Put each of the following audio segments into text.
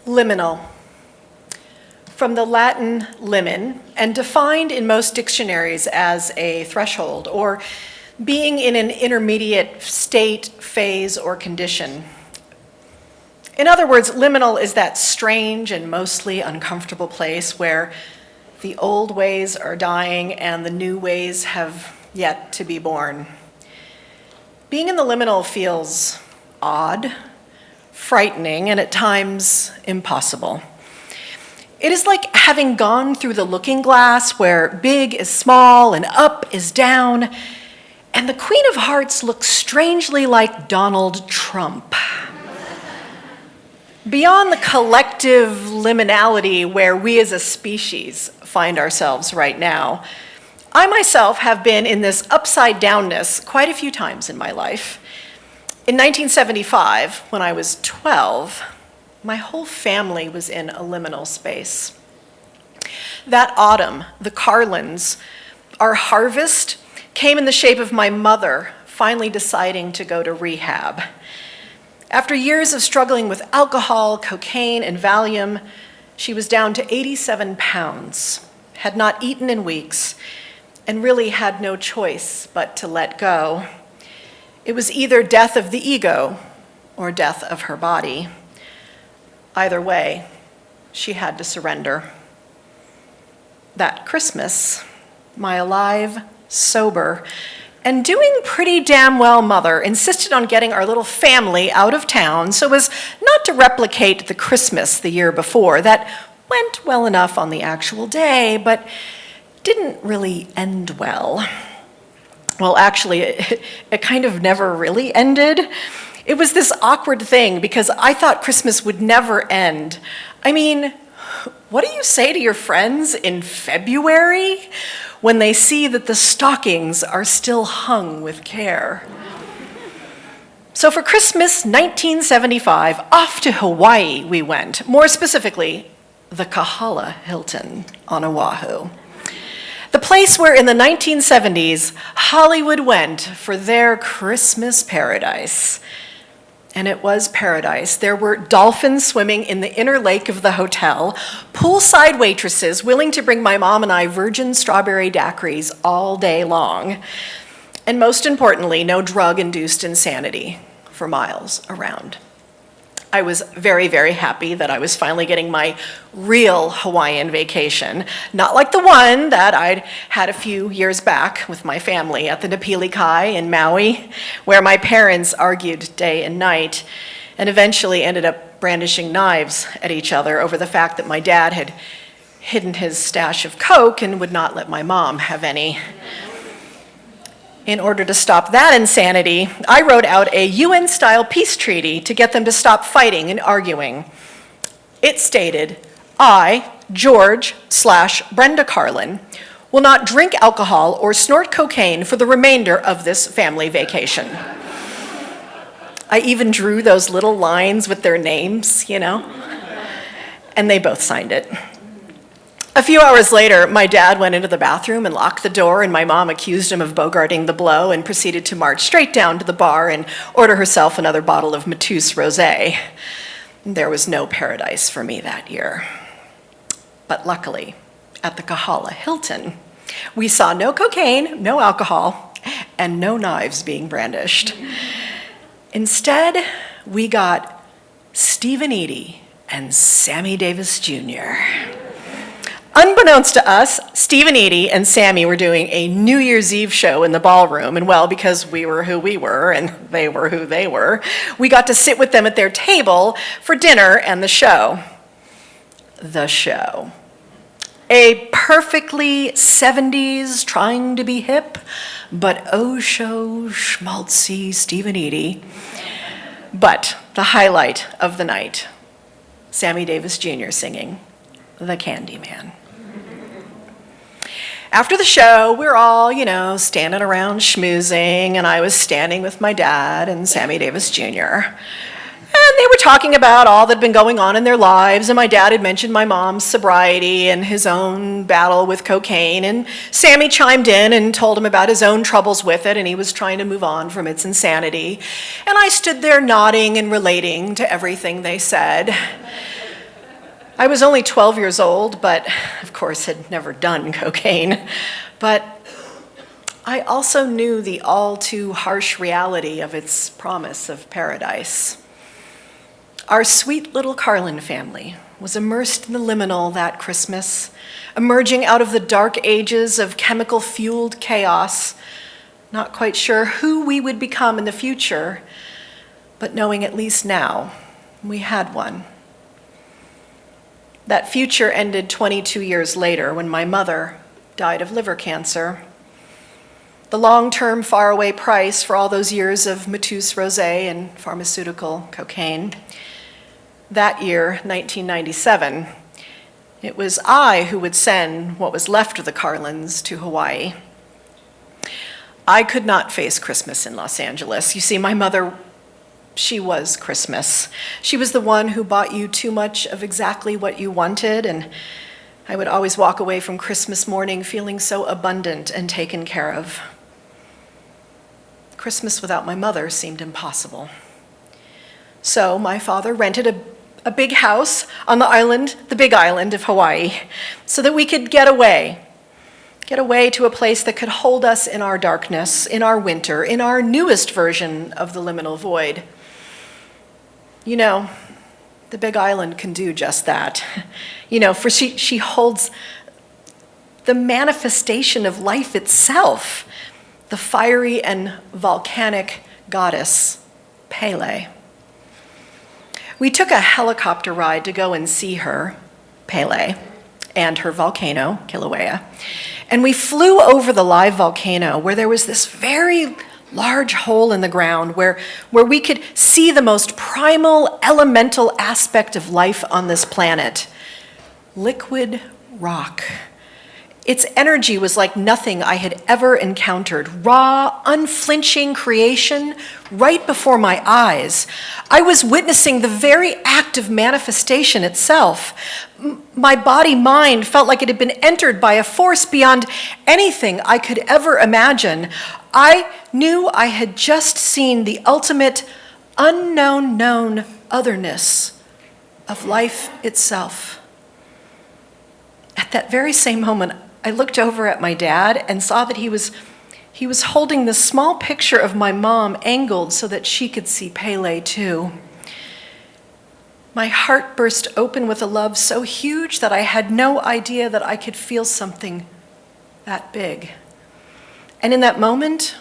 Liminal. From the Latin limen, and defined in most dictionaries as a threshold, or being in an intermediate state, phase, or condition. In other words, liminal is that strange and mostly uncomfortable place where the old ways are dying and the new ways have yet to be born. Being in the liminal feels odd, frightening, and at times impossible. It is like having gone through the looking glass where big is small and up is down, and the Queen of Hearts looks strangely like Donald Trump. Beyond the collective liminality where we as a species find ourselves right now, I myself have been in this upside downness quite a few times in my life. In 1975, when I was 12, my whole family was in a liminal space. That autumn, the Carlins, our harvest, came in the shape of my mother finally deciding to go to rehab. After years of struggling with alcohol, cocaine, and Valium, she was down to 87 pounds, had not eaten in weeks, and really had no choice but to let go. It was either death of the ego or death of her body. Either way, she had to surrender. That Christmas, my alive, sober, and doing pretty damn well mother insisted on getting our little family out of town so as not to replicate the Christmas the year before. That went well enough on the actual day, but didn't really end well. Well, actually, it kind of never really ended. It was this awkward thing because I thought Christmas would never end. I mean, what do you say to your friends in February when they see that the stockings are still hung with care? So for Christmas 1975, off to Hawaii we went, more specifically, the Kahala Hilton on Oahu. The place where in the 1970s, Hollywood went for their Christmas paradise. And it was paradise. There were dolphins swimming in the inner lake of the hotel, poolside waitresses willing to bring my mom and I virgin strawberry daiquiris all day long. And most importantly, no drug-induced insanity for miles around. I was very, very happy that I was finally getting my real Hawaiian vacation, not like the one that I'd had a few years back with my family at the Napili Kai in Maui, where my parents argued day and night and eventually ended up brandishing knives at each other over the fact that my dad had hidden his stash of coke and would not let my mom have any. In order to stop that insanity, I wrote out a UN-style peace treaty to get them to stop fighting and arguing. It stated, I, George/Brenda Carlin, will not drink alcohol or snort cocaine for the remainder of this family vacation. I even drew those little lines with their names, and they both signed it. A few hours later, my dad went into the bathroom and locked the door, and my mom accused him of bogarting the blow and proceeded to march straight down to the bar and order herself another bottle of Mateus Rosé. There was no paradise for me that year. But luckily, at the Kahala Hilton, we saw no cocaine, no alcohol, and no knives being brandished. Instead, we got Stephen Eady and Sammy Davis Jr. Unbeknownst to us, Stephen Eady and Sammy were doing a New Year's Eve show in the ballroom, and well, because we were who we were and they were who they were, we got to sit with them at their table for dinner and the show. The show. A perfectly 70s trying to be hip, but oh-show schmaltzy Stephen Eady. But the highlight of the night, Sammy Davis Jr. singing The Candyman. After the show, we were all, standing around schmoozing, and I was standing with my dad and Sammy Davis Jr. And they were talking about all that had been going on in their lives, and my dad had mentioned my mom's sobriety and his own battle with cocaine, and Sammy chimed in and told him about his own troubles with it, and he was trying to move on from its insanity. And I stood there nodding and relating to everything they said. I was only 12 years old, but of course had never done cocaine. But I also knew the all too harsh reality of its promise of paradise. Our sweet little Carlin family was immersed in the liminal that Christmas, emerging out of the dark ages of chemical-fueled chaos, not quite sure who we would become in the future, but knowing at least now we had one. That future ended 22 years later when my mother died of liver cancer. The long-term, faraway price for all those years of Matus Rosé and pharmaceutical cocaine. That year, 1997, it was I who would send what was left of the Carlins to Hawaii. I could not face Christmas in Los Angeles. You see, my mother, she was Christmas. She was the one who bought you too much of exactly what you wanted, and I would always walk away from Christmas morning feeling so abundant and taken care of. Christmas without my mother seemed impossible. So my father rented a big house on the island, the big island of Hawaii, so that we could get away to a place that could hold us in our darkness, in our winter, in our newest version of the liminal void. You know, the big island can do just that. You know, for she holds the manifestation of life itself, the fiery and volcanic goddess, Pele. We took a helicopter ride to go and see her, Pele, and her volcano, Kilauea. And we flew over the live volcano where there was this very large hole in the ground where we could see the most primal, elemental aspect of life on this planet, liquid rock. Its energy was like nothing I had ever encountered. Raw, unflinching creation right before my eyes. I was witnessing the very act of manifestation itself. My body-mind felt like it had been entered by a force beyond anything I could ever imagine. I knew I had just seen the ultimate unknown known otherness of life itself. At that very same moment, I looked over at my dad and saw that he was holding this small picture of my mom angled so that she could see Pele too. My heart burst open with a love so huge that I had no idea that I could feel something that big. And in that moment,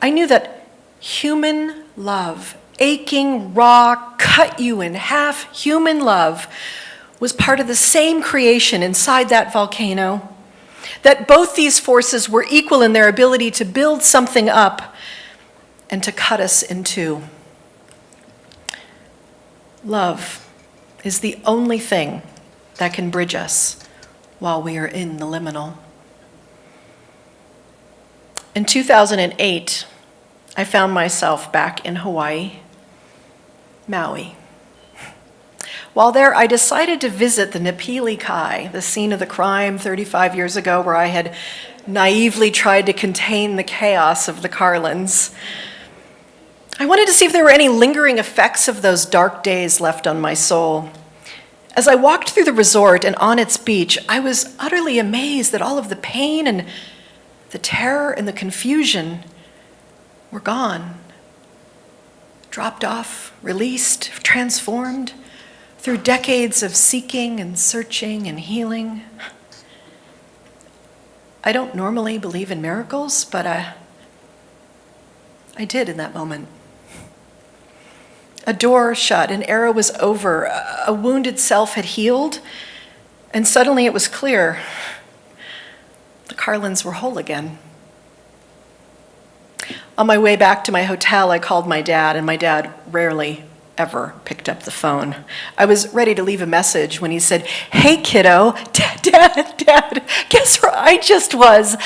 I knew that human love, aching, raw, cut you in half human love, was part of the same creation inside that volcano, that both these forces were equal in their ability to build something up and to cut us in two. Love is the only thing that can bridge us while we are in the liminal. In 2008, I found myself back in Hawaii, Maui. While there, I decided to visit the Napili Kai, the scene of the crime 35 years ago where I had naively tried to contain the chaos of the Carlins. I wanted to see if there were any lingering effects of those dark days left on my soul. As I walked through the resort and on its beach, I was utterly amazed that all of the pain and the terror and the confusion were gone, dropped off, released, transformed, through decades of seeking and searching and healing. I don't normally believe in miracles, but I did in that moment. A door shut, an era was over, a wounded self had healed, and suddenly it was clear. The Carlins were whole again. On my way back to my hotel, I called my dad, and my dad rarely ever picked up the phone. I was ready to leave a message when he said, "Hey kiddo, dad, guess where I just was?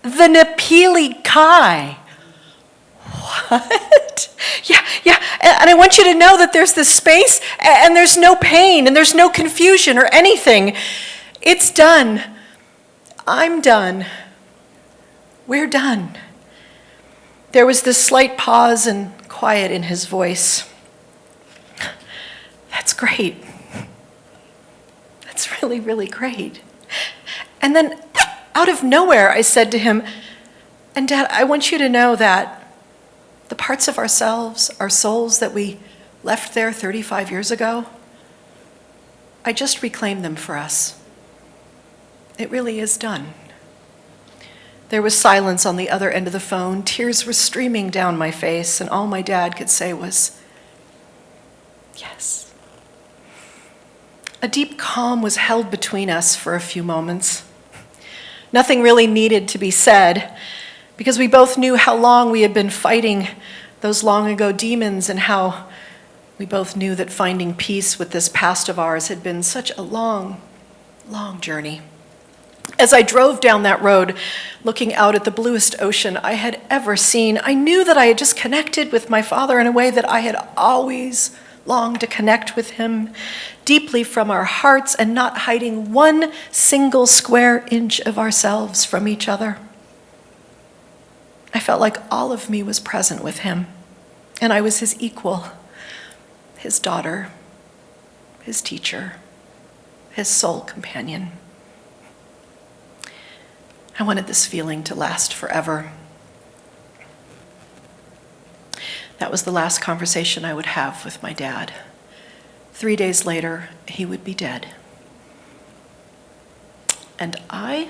The Napili Kai." What? Yeah, and I want you to know that there's this space and there's no pain and there's no confusion or anything. It's done. I'm done. We're done. There was this slight pause and quiet in his voice. That's great. really, really great. And then out of nowhere, I said to him, and Dad, I want you to know that the parts of ourselves, our souls that we left there 35 years ago, I just reclaimed them for us. It really is done. There was silence on the other end of the phone. Tears were streaming down my face, and all my dad could say was, yes. A deep calm was held between us for a few moments. Nothing really needed to be said, because we both knew how long we had been fighting those long ago demons, and how we both knew that finding peace with this past of ours had been such a long, long journey. As I drove down that road, looking out at the bluest ocean I had ever seen, I knew that I had just connected with my father in a way that I had always longed to connect with him, deeply from our hearts and not hiding one single square inch of ourselves from each other. I felt like all of me was present with him, and I was his equal, his daughter, his teacher, his soul companion. I wanted this feeling to last forever. That was the last conversation I would have with my dad. 3 days later, he would be dead. And I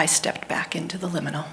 stepped back into the liminal.